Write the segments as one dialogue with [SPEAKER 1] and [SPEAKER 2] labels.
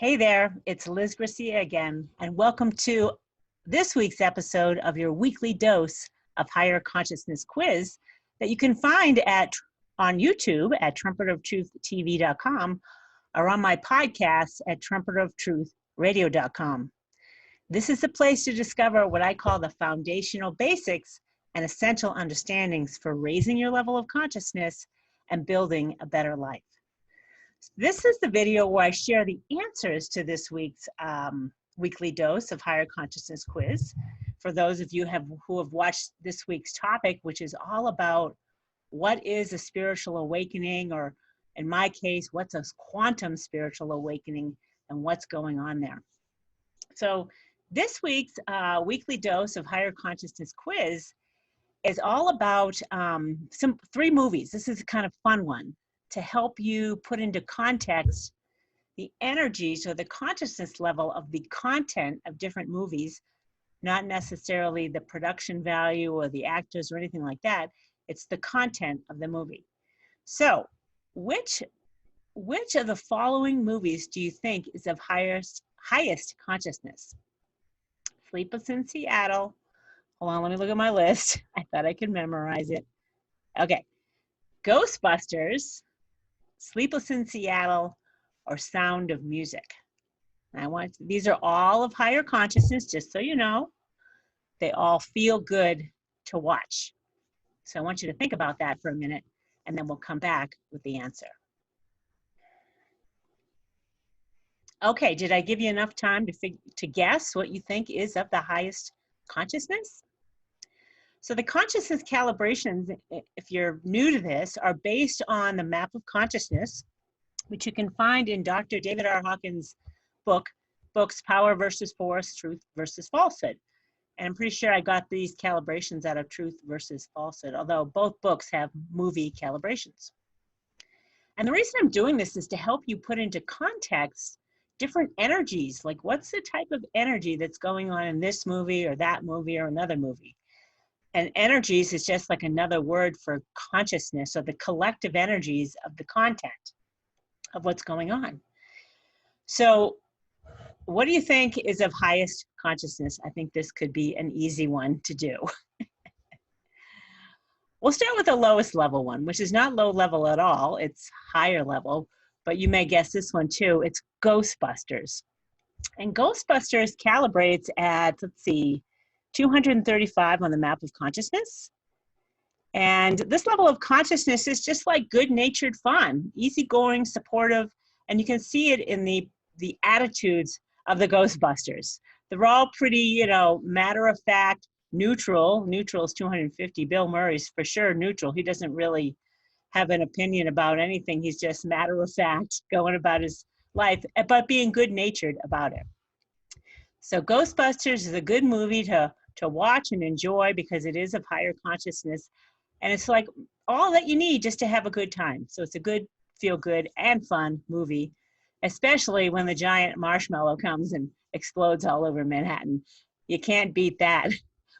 [SPEAKER 1] Hey there, it's Liz Garcia again, and welcome to this week's episode of your weekly dose of higher consciousness quiz that you can find on YouTube at trumpetoftruth.tv.com or on my podcast at trumpetoftruthradio.com. This is the place to discover what I call the foundational basics and essential understandings for raising your level of consciousness and building a better life. This is the video where I share the answers to this week's weekly dose of higher consciousness quiz. For those of you who have watched this week's topic, which is all about what is a spiritual awakening, or in my case, what's a quantum spiritual awakening and what's going on there. So this week's weekly dose of higher consciousness quiz is all about three movies. This is a kind of fun one to help you put into context the energies or the consciousness level of the content of different movies, not necessarily the production value or the actors or anything like that. It's the content of the movie. So which of the following movies do you think is of highest consciousness? Sleepless in Seattle. Hold on, let me look at my list. I thought I could memorize it. Okay. Ghostbusters, Sleepless in Seattle, or Sound of Music. These are all of higher consciousness, just so you know. They all feel good to watch. So I want you to think about that for a minute, and then we'll come back with the answer. Okay, did I give you enough time to guess what you think is of the highest consciousness? So the consciousness calibrations, if you're new to this, are based on the map of consciousness, which you can find in Dr. David R. Hawkins' books, Power versus Force, Truth versus Falsehood. And I'm pretty sure I got these calibrations out of Truth versus Falsehood, although both books have movie calibrations. And the reason I'm doing this is to help you put into context different energies, like what's the type of energy that's going on in this movie or that movie or another movie. And energies is just like another word for consciousness, or the collective energies of the content of what's going on. So what do you think is of highest consciousness? I think this could be an easy one to do. We'll start with the lowest level one, which is not low level at all. It's higher level, but you may guess this one too. It's Ghostbusters. And Ghostbusters calibrates at, let's see, 235 on the map of consciousness. And this level of consciousness is just like good-natured fun, easygoing, supportive, and you can see it in the attitudes of the Ghostbusters. They're all pretty, matter-of-fact, neutral. Neutral is 250. Bill Murray's for sure neutral. He doesn't really have an opinion about anything. He's just matter-of-fact, going about his life, but being good-natured about it. So Ghostbusters is a good movie to watch and enjoy because it is of higher consciousness. And it's like all that you need just to have a good time. So it's a good, feel good and fun movie, especially when the giant marshmallow comes and explodes all over Manhattan. You can't beat that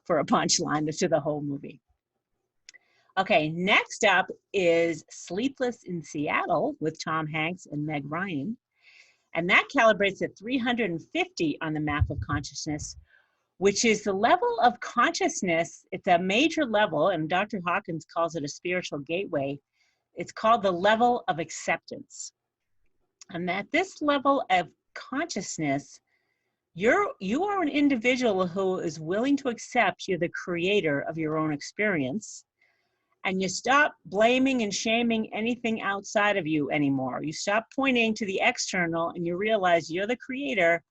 [SPEAKER 1] for a punchline to the whole movie. Okay, next up is Sleepless in Seattle with Tom Hanks and Meg Ryan. And that calibrates at 350 on the map of consciousness, which is the level of consciousness. It's a major level, and Dr. Hawkins calls it a spiritual gateway. It's called the level of acceptance. And at this level of consciousness, you are an individual who is willing to accept you're the creator of your own experience. And you stop blaming and shaming anything outside of you anymore. You stop pointing to the external and you realize you're the creator.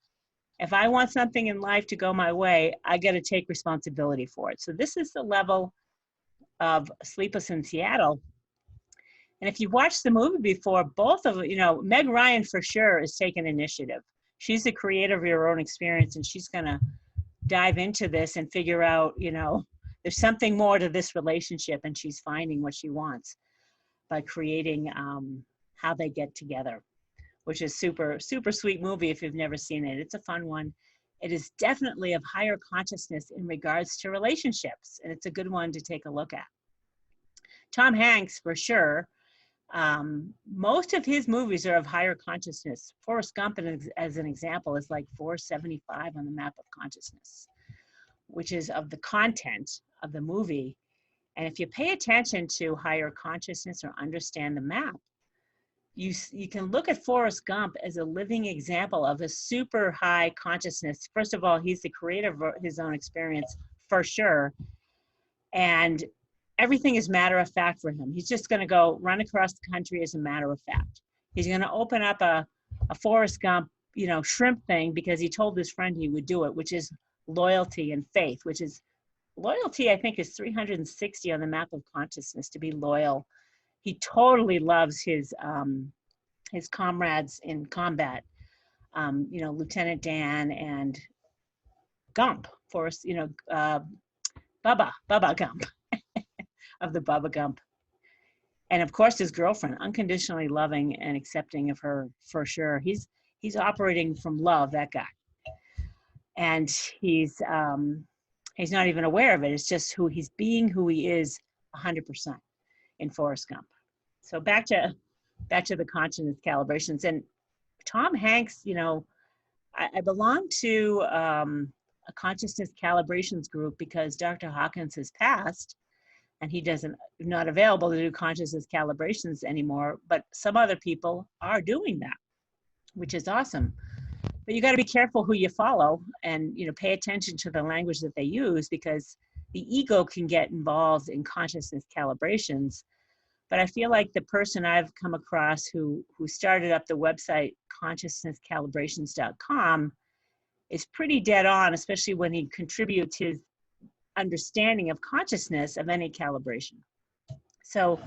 [SPEAKER 1] If I want something in life to go my way, I got to take responsibility for it. So this is the level of Sleepless in Seattle. And if you've watched the movie before, both of, Meg Ryan for sure is taking initiative. She's the creator of your own experience, and she's going to dive into this and figure out, there's something more to this relationship, and she's finding what she wants by creating how they get together, which is super, super sweet movie if you've never seen it. It's a fun one. It is definitely of higher consciousness in regards to relationships, and it's a good one to take a look at. Tom Hanks, for sure, Most of his movies are of higher consciousness. Forrest Gump, as an example, is like 475 on the map of consciousness, which is of the content of the movie. And if you pay attention to higher consciousness or understand the map, you can look at Forrest Gump as a living example of a super high consciousness. First of all, he's the creator of his own experience for sure. And everything is matter of fact for him. He's just going to go run across the country as a matter of fact. He's going to open up a Forrest Gump, shrimp thing because he told his friend he would do it, which is loyalty and faith, which is loyalty, I think, is 360 on the map of consciousness, to be loyal. He totally loves his comrades in combat, Lieutenant Dan and Gump, Forrest, Bubba Gump of the Bubba Gump. And of course, his girlfriend, unconditionally loving and accepting of her for sure. He's operating from love, that guy. And he's not even aware of it. It's just who he is 100% in Forrest Gump. So back to the consciousness calibrations. And Tom Hanks, I belong to a consciousness calibrations group because Dr. Hawkins has passed and he not available to do consciousness calibrations anymore, but some other people are doing that, which is awesome. But you got to be careful who you follow and, pay attention to the language that they use, because the ego can get involved in consciousness calibrations. But I feel like the person I've come across who started up the website consciousnesscalibrations.com is pretty dead on, especially when he contributes his understanding of consciousness of any calibration. So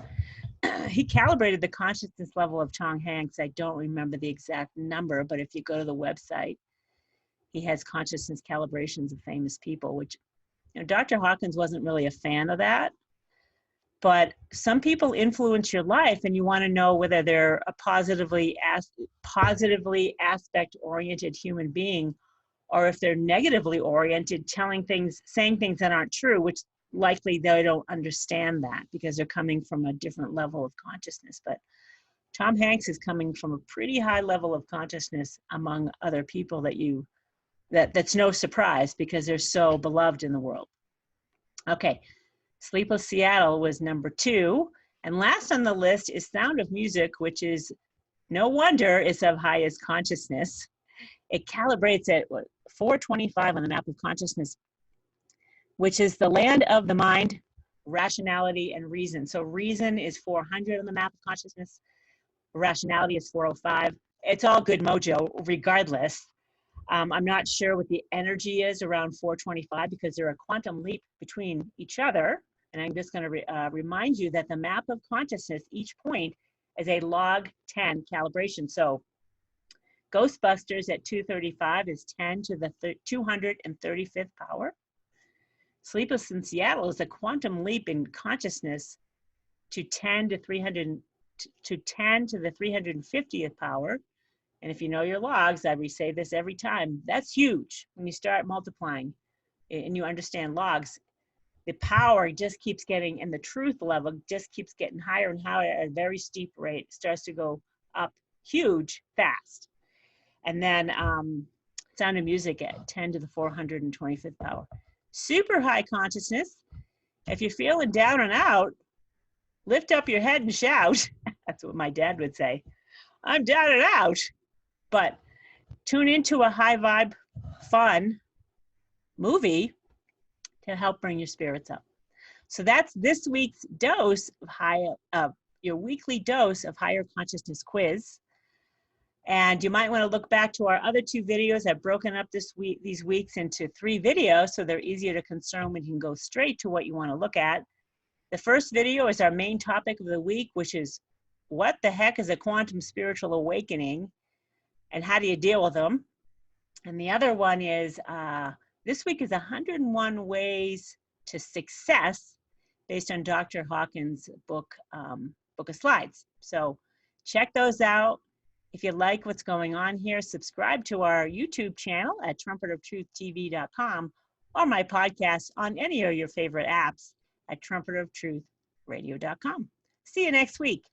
[SPEAKER 1] he calibrated the consciousness level of Tom Hanks. I don't remember the exact number, but if you go to the website, he has consciousness calibrations of famous people, which, Dr. Hawkins wasn't really a fan of that. But some people influence your life, and you want to know whether they're a positively aspect-oriented human being, or if they're negatively oriented, saying things that aren't true, which likely they don't understand that because they're coming from a different level of consciousness. But Tom Hanks is coming from a pretty high level of consciousness among other people that's no surprise because they're so beloved in the world. Okay. Sleepless, Seattle was number 2. And last on the list is Sound of Music, which is, no wonder it's of highest consciousness. It calibrates at 425 on the map of consciousness, which is the land of the mind, rationality, and reason. So reason is 400 on the map of consciousness. Rationality is 405. It's all good mojo regardless. I'm not sure what the energy is around 425 because they're a quantum leap between each other. And I'm just going to remind you that the map of consciousness, each point is a log 10 calibration. So Ghostbusters at 235 is 10 to the 235th power. Sleepless in Seattle is a quantum leap in consciousness to 10 to the 350th power. And if you know your logs, I say this every time, that's huge. When you start multiplying and you understand logs, the power just keeps getting, and the truth level just keeps getting higher and higher at a very steep rate. It starts to go up huge, fast. And then Sound of Music at 10 to the 425th power. Super high consciousness. If you're feeling down and out, lift up your head and shout. That's what my dad would say. I'm down and out. But tune into a high vibe, fun movie to help bring your spirits up. So that's this week's dose of your weekly dose of higher consciousness quiz. And you might want to look back to our other 2 videos. I've broken up these weeks into 3 videos so they're easier to consume and you can go straight to what you want to look at. The first video is our main topic of the week, which is what the heck is a quantum spiritual awakening and how do you deal with them? And the other one is this week is 101 ways to success based on Dr. Hawkins' book of slides. So check those out. If you like what's going on here, subscribe to our YouTube channel at trumpetoftruth.tv.com or my podcast on any of your favorite apps at trumpetoftruthradio.com. See you next week.